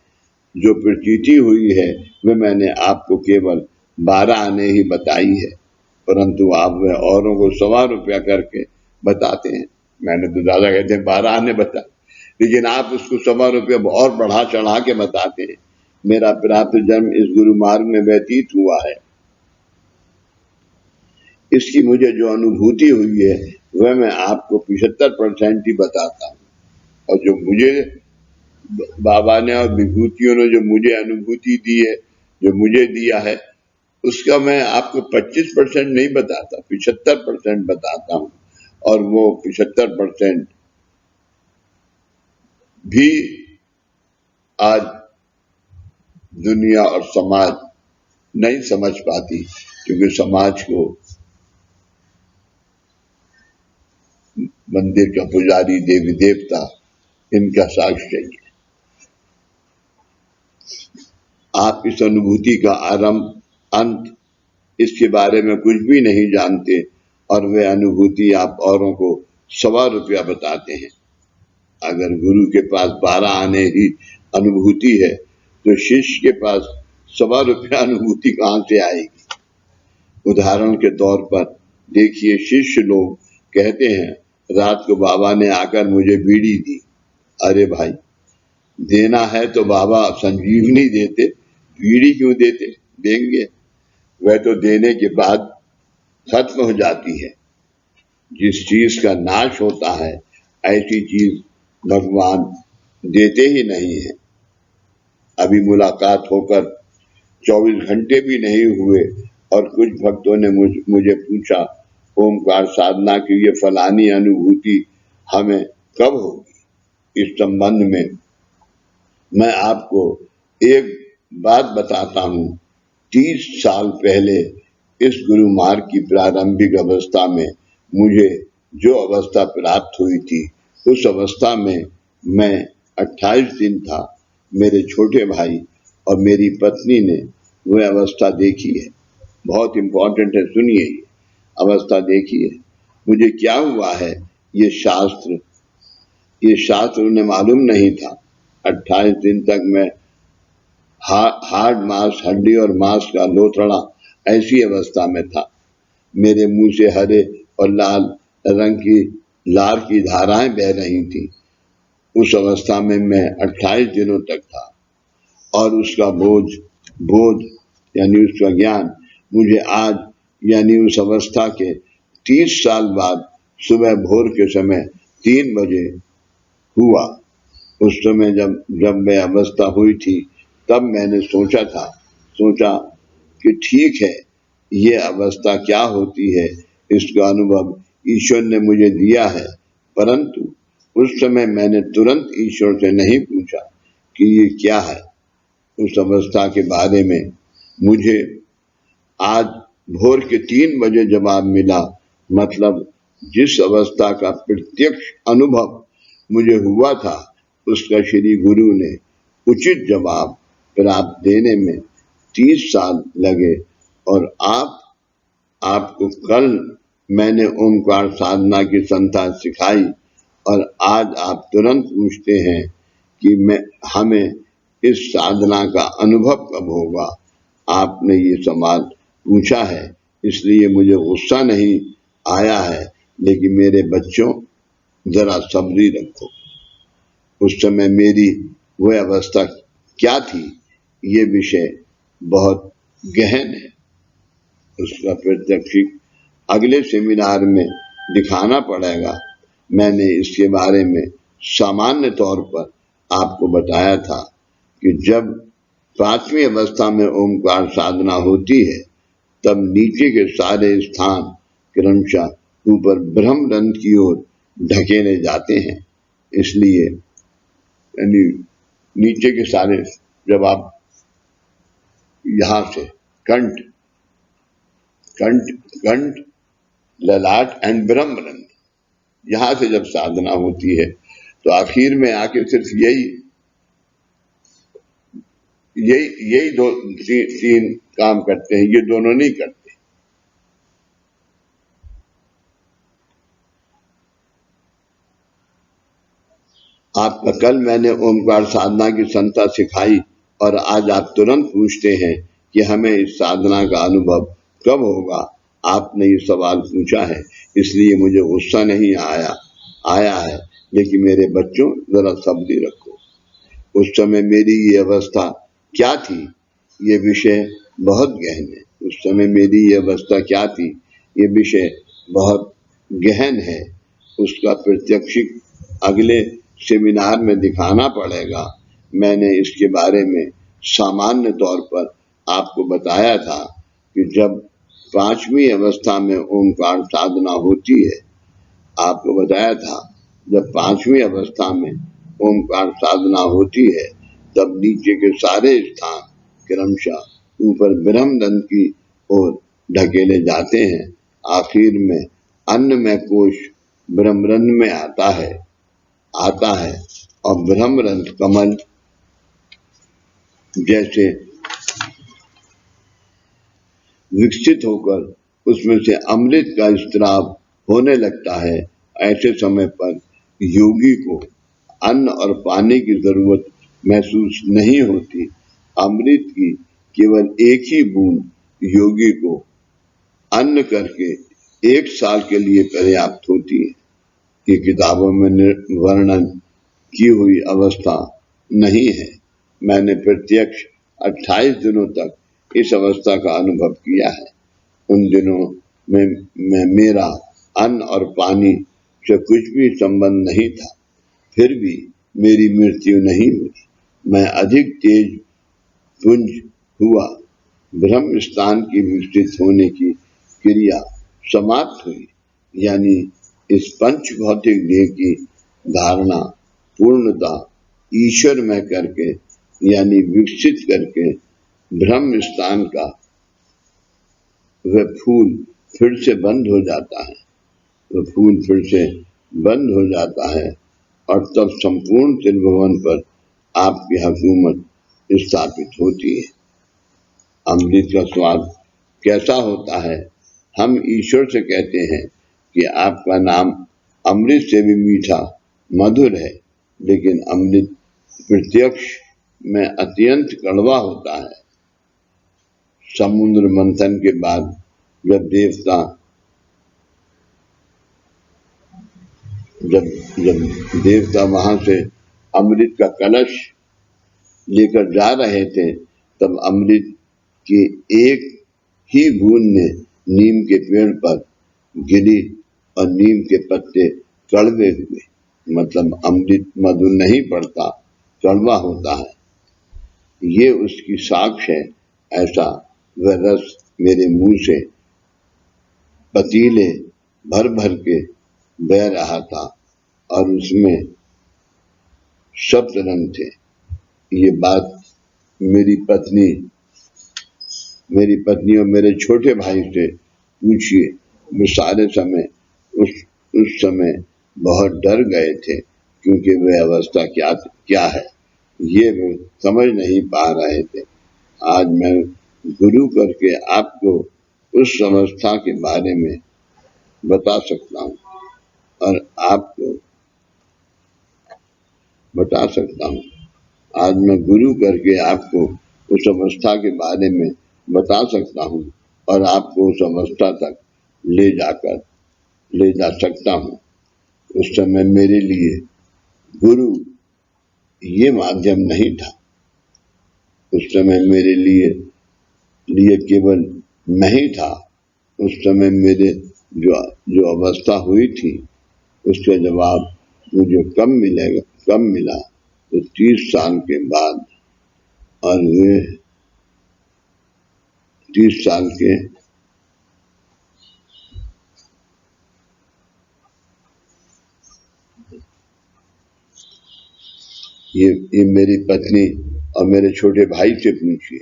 जो प्रतीति हुई है, वह मैंने आपको केवल 12 आने ही बताई है, परंतु आप वह औरों को 1.25 रुपया करके बताते हैं। मैंने तो दादा कहते हैं 12 आने बता, लेकिन आप उसको 1.25 रुपया और बढ़ा चढ़ा के बताते हैं। मेरा प्राप्त जन्म इस गुरु मार्ग में व्यतीत हुआ है, इसकी मुझे जो अनुभूति हुई है वह मैं आपको 75% ही बताता हूँ। और जो मुझे बाबा ने और विभूतियों ने जो मुझे अनुभूति दी है, जो मुझे दिया है, उसका मैं आपको 25% नहीं बताता, 75% बताता हूँ। और वो 75% भी आज दुनिया और समाज नहीं समझ पाती, क्योंकि समाज को मंदिर का पुजारी, देवी देवता, इनका साक्ष्य चाहिए। आप इस अनुभूति का आरंभ, अंत, इसके बारे में कुछ भी नहीं जानते और वे अनुभूति आप औरों को ₹1.25 बताते हैं। अगर गुरु के पास 12 आने ही अनुभूति है, तो शिष्य के पास ₹1.25 अनुभूति कहाँ से आएगी? उदाहरण के तौर पर देखिए, शिष्य लोग कहते हैं, रात को बाबा ने आकर मुझे बीड़ी दी। अरे भाई, देना है तो बाबा संजीवनी देते, बीड़ी क्यों देंगे? वह तो देने के बाद खत्म हो जाती है। जिस चीज का नाश होता है, ऐसी चीज भगवान देते ही नहीं है। अभी मुलाकात होकर 24 घंटे भी नहीं हुए और कुछ भक्तों ने मुझे पूछा, ओमकार साधना की ये फलानी अनुभूति हमें कब होगी? इस संबंध में मैं आपको एक बात बताता हूँ। 30 साल पहले इस गुरु मार्ग की प्रारंभिक अवस्था में मुझे जो अवस्था प्राप्त हुई थी, उस अवस्था में मैं 28 दिन था। मेरे छोटे भाई और मेरी पत्नी ने वह अवस्था देखी है। बहुत इंपॉर्टेंट है, सुनिए। ये अवस्था देखी है। मुझे क्या हुआ है, ये शास्त्र उन्हें मालूम नहीं था। 28 दिन तक मैं हार्ड मांस, हड्डी और मांस का लोथड़ा ऐसी अवस्था में था। मेरे मुंह से हरे और लाल रंग की लार की धाराएं बह रही थी। उस अवस्था में मैं 28 दिनों तक था और उसका बोध यानी उसका ज्ञान मुझे आज यानी उस अवस्था के 30 साल बाद सुबह भोर के समय 3 बजे हुआ। उस समय जब मैं अवस्था हुई थी, तब मैंने सोचा कि ठीक है, ये अवस्था क्या होती है, इसका अनुभव ईश्वर ने मुझे दिया है। परंतु उस समय मैंने तुरंत ईश्वर से नहीं पूछा कि ये क्या है। उस अवस्था के बारे में मुझे आज भोर के 3 बजे जवाब मिला। मतलब जिस अवस्था का प्रत्यक्ष अनुभव मुझे हुआ था, उसका श्री गुरु ने उचित जवाब प्राप्त देने में 30 साल लगे। और आपको कल मैंने ओमकार साधना की संथा सिखाई और आज आप तुरंत पूछते हैं कि हमें इस साधना का अनुभव कब होगा। आपने ये सवाल पूछा है, इसलिए मुझे गुस्सा नहीं आया है, लेकिन मेरे बच्चों, जरा सब्री रखो। उस समय मेरी वह अवस्था क्या थी, ये विषय बहुत गहन है। उसका प्रत्यक्ष अगले सेमिनार में दिखाना पड़ेगा। मैंने इसके बारे में सामान्य तौर पर आपको बताया था कि जब 5वीं अवस्था में ओमकार साधना होती है, तब नीचे के सारे स्थान क्रमशः ऊपर ब्रह्मरंध्र की ओर ढकेले जाते हैं। इसलिए यानी नीचे के सारे, जब आप यहाँ से कंठ, ललाट एंड ब्रह्मरंध्र, यहाँ से जब साधना होती है, तो आखिर में आके सिर्फ यही दो तीन काम करते हैं, ये दोनों नहीं करते। आपका कल मैंने ओमकार साधना की संथा सिखाई और आज आप तुरंत पूछते हैं कि हमें इस साधना का अनुभव कब होगा। आपने ये सवाल पूछा है, इसलिए मुझे गुस्सा नहीं आया है, लेकिन मेरे बच्चों, जरा सब्री रखो। उस समय मेरी ये अवस्था क्या थी, ये विषय बहुत गहन है। उस समय मेरी ये अवस्था क्या थी, ये विषय बहुत गहन है। उसका प्रत्यक्ष अगले सेमिनार में दिखाना पड़ेगा। मैंने इसके बारे में सामान्य तौर पर आपको बताया था कि जब 5वीं अवस्था में ओमकार साधना होती है, आपको बताया था जब 5वीं अवस्था में ओमकार साधना होती है, तब नीचे के सारे स्थान क्रमशः ऊपर ब्रह्मरंध्र की ओर ढकेले जाते हैं। आखिर में अन्नमय कोश ब्रह्मरंध्र में आता है और ब्रह्मरंध्र कमल जैसे विकसित होकर उसमें से अमृत का स्त्राव होने लगता है। ऐसे समय पर योगी को अन्न और पानी की जरूरत महसूस नहीं होती। अमृत की केवल एक ही बूंद योगी को अन्न करके 1 साल के लिए पर्याप्त होती है। ये किताबों में वर्णन की हुई अवस्था नहीं है। मैंने प्रत्यक्ष 28 दिनों तक इस अवस्था का अनुभव किया है। उन दिनों में मेरा अन्न और पानी से कुछ भी संबंध नहीं था, फिर भी मेरी मृत्यु नहीं हुई। मैं अधिक तेज पुंज हुआ। ब्रह्म स्थान की विकसित होने की क्रिया समाप्त हुई, यानी इस पंच भौतिक देह की धारणा पूर्णता ईश्वर में करके, यानी विकसित करके ब्रह्म स्थान का वह फूल फिर से बंद हो जाता है। वह फूल फिर से बंद हो जाता है और तब संपूर्ण त्रिभुवन पर आपकी हुकूमत स्थापित होती है। अमृत का स्वाद कैसा होता है? हम ईश्वर से कहते हैं कि आपका नाम अमृत से भी मीठा मधुर है, लेकिन अमृत प्रत्यक्ष में अत्यंत कड़वा होता है। समुद्र मंथन के बाद जब देवता वहां से अमृत का कलश लेकर जा रहे थे, तब अमृत की एक ही बूंद ने नीम के पेड़ पर गिरी और नीम के पत्ते कड़वे हुए। मतलब अमृत मधुर नहीं पड़ता, कड़वा होता है। ये उसकी साक्ष्य है। ऐसा वह रस मेरे मुंह से पतीले भर भर के बह रहा था और उसमें सप्त रंग थे। ये बात मेरी पत्नी और मेरे छोटे भाई से पूछिए। वे सारे समय उस समय बहुत डर गए थे, क्योंकि वह अवस्था क्या है ये वे समझ नहीं पा रहे थे। आज मैं गुरु करके आपको उस अवस्था के बारे में बता सकता हूँ और आपको बता सकता हूँ। आज मैं गुरु करके आपको उस अवस्था के बारे में बता सकता हूँ और आपको उस अवस्था तक ले जा सकता हूँ। उस समय मेरे लिए गुरु ये माध्यम नहीं था। उस समय मेरे लिए केवल मैं ही था। उस समय मेरे जो अवस्था हुई थी उसका जवाब मुझे कब मिला तो 30 साल के बाद। और वे 30 साल के ये मेरी पत्नी और मेरे छोटे भाई से पूछिए।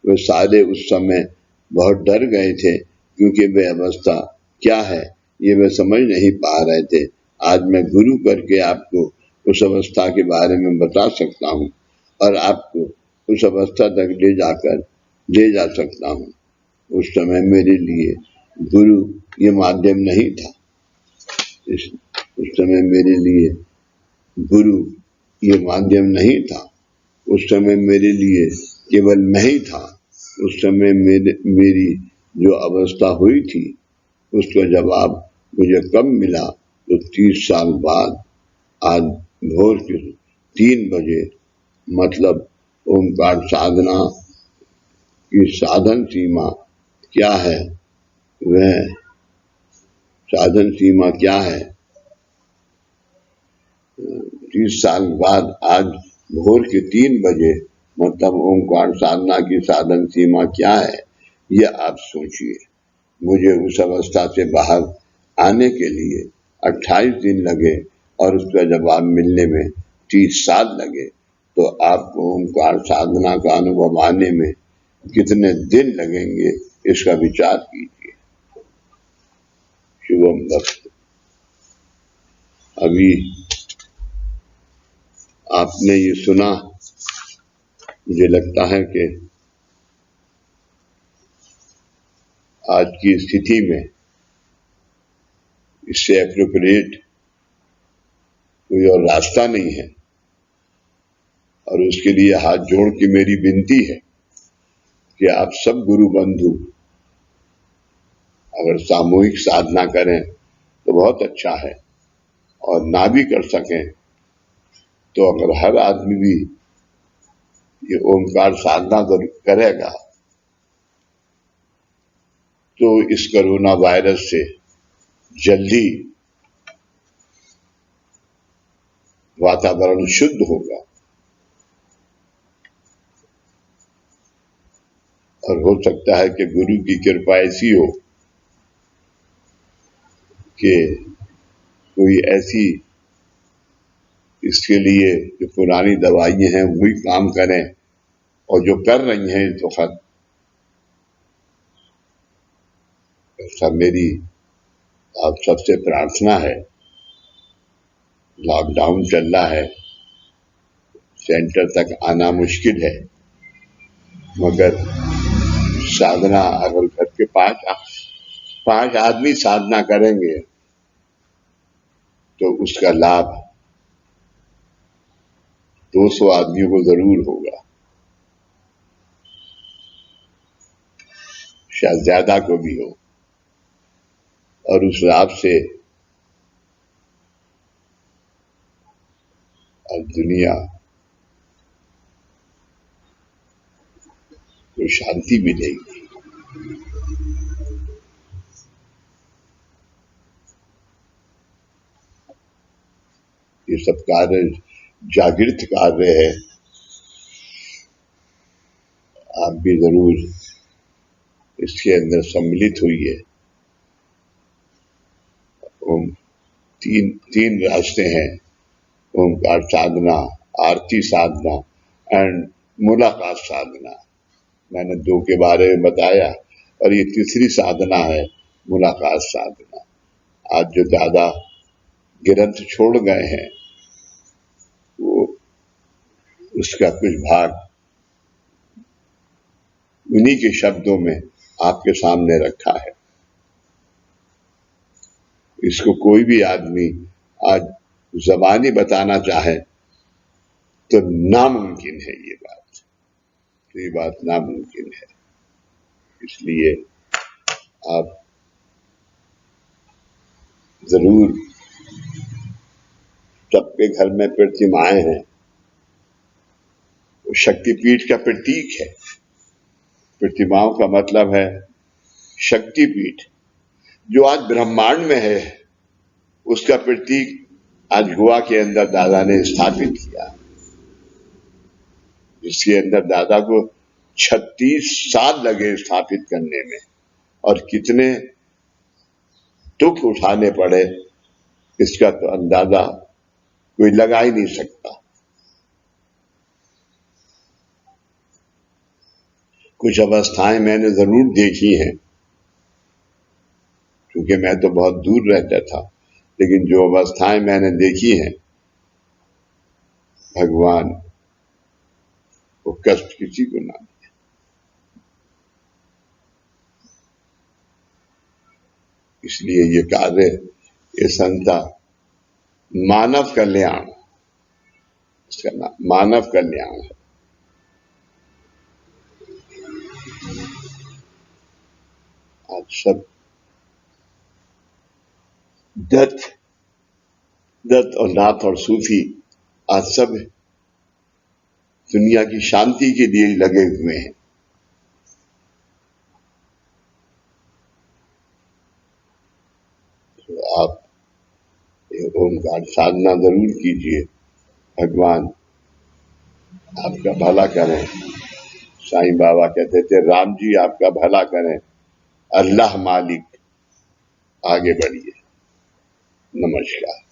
वे सारे उस समय बहुत डर गए थे, क्योंकि वे अवस्था क्या है ये वे समझ नहीं पा रहे थे। आज मैं गुरु करके आपको उस अवस्था के बारे में बता सकता हूँ और आपको उस अवस्था तक ले जा सकता हूँ। उस समय मेरे लिए गुरु ये माध्यम नहीं था। उस समय मेरे लिए गुरु ये माध्यम नहीं था। उस समय मेरे लिए केवल मैं ही था। उस समय मेरी जो अवस्था हुई थी उसका जवाब मुझे कब मिला तो 30 साल बाद। आज भोर के 3 बजे। मतलब ओमकार साधना की साधन सीमा क्या है? वह साधन सीमा क्या है? 30 साल बाद आज भोर के 3 बजे, मतलब ओमकार साधना की साधन सीमा क्या है ये आप सोचिए। मुझे उस अवस्था से बाहर आने के लिए 28 दिन लगे और उसका जवाब मिलने में 30 साल लगे। तो आपको ओमकार साधना का अनुभव आने में कितने दिन लगेंगे इसका विचार कीजिए। शुभम भक्त। अभी आपने ये सुना, मुझे लगता है कि आज की स्थिति में इससे एप्रोप्रिएट कोई और रास्ता नहीं है, और उसके लिए हाथ जोड़ के मेरी विनती है कि आप सब गुरु बंधु अगर सामूहिक साधना करें तो बहुत अच्छा है, और ना भी कर सकें तो अगर हर आदमी भी ये ओंकार साधना करेगा तो इस कोरोना वायरस से जल्दी वातावरण शुद्ध होगा, और हो सकता है कि गुरु की कृपा ऐसी हो कि कोई ऐसी इसके लिए जो पुरानी दवाइयां हैं वही काम करें, और जो कर रही हैं तो खैर ऐसा मेरी आप सबसे प्रार्थना है। लॉकडाउन चल रहा है, सेंटर तक आना मुश्किल है, मगर साधना अगर घर के पांच आदमी साधना करेंगे तो उसका लाभ 200 आदमियों को जरूर होगा, शायद ज्यादा को भी हो, और उस लाभ से अब दुनिया को शांति मिलेगी। ये सब कार्य जागृत कार्य है, आप भी जरूर इसके अंदर सम्मिलित हुई है। तीन रास्ते हैं, ओंकार साधना, आरती साधना एंड मुलाकात साधना। मैंने 2 के बारे में बताया, और ये तीसरी साधना है मुलाकात साधना। आज जो दादा ग्रंथ छोड़ गए हैं वो उसका कुछ भाग उन्हीं के शब्दों में आपके सामने रखा है। इसको कोई भी आदमी आज ज़बानी बताना चाहे तो नामुमकिन है, ये बात नामुमकिन है। इसलिए आप जरूर, सबके घर में प्रतिमाएं हैं, वो शक्तिपीठ का प्रतीक है। प्रतिमाओं का मतलब है शक्तिपीठ, जो आज ब्रह्मांड में है उसका प्रतीक आज गोवा के अंदर दादा ने स्थापित किया, जिसके अंदर दादा को 36 साल लगे स्थापित करने में, और कितने दुख उठाने पड़े इसका तो अंदाजा कोई लगा ही नहीं सकता। कुछ अवस्थाएं मैंने जरूर देखी हैं, क्योंकि मैं तो बहुत दूर रहता था, लेकिन जो अवस्थाएं मैंने देखी हैं, भगवान वो कष्ट किसी को ना दे। इसलिए ये कार्य, ये संस्था मानव कल्याण, इसका नाम मानव कल्याण है। आज सब दत्त और नाथ और सूफी आज सब दुनिया की शांति के लिए लगे हुए हैं। तो आप ओंकार साधना जरूर कीजिए, भगवान आपका भला करें। साईं बाबा कहते थे, राम जी आपका भला करें, अल्लाह मालिक आगे बढ़िए। नमस्कार।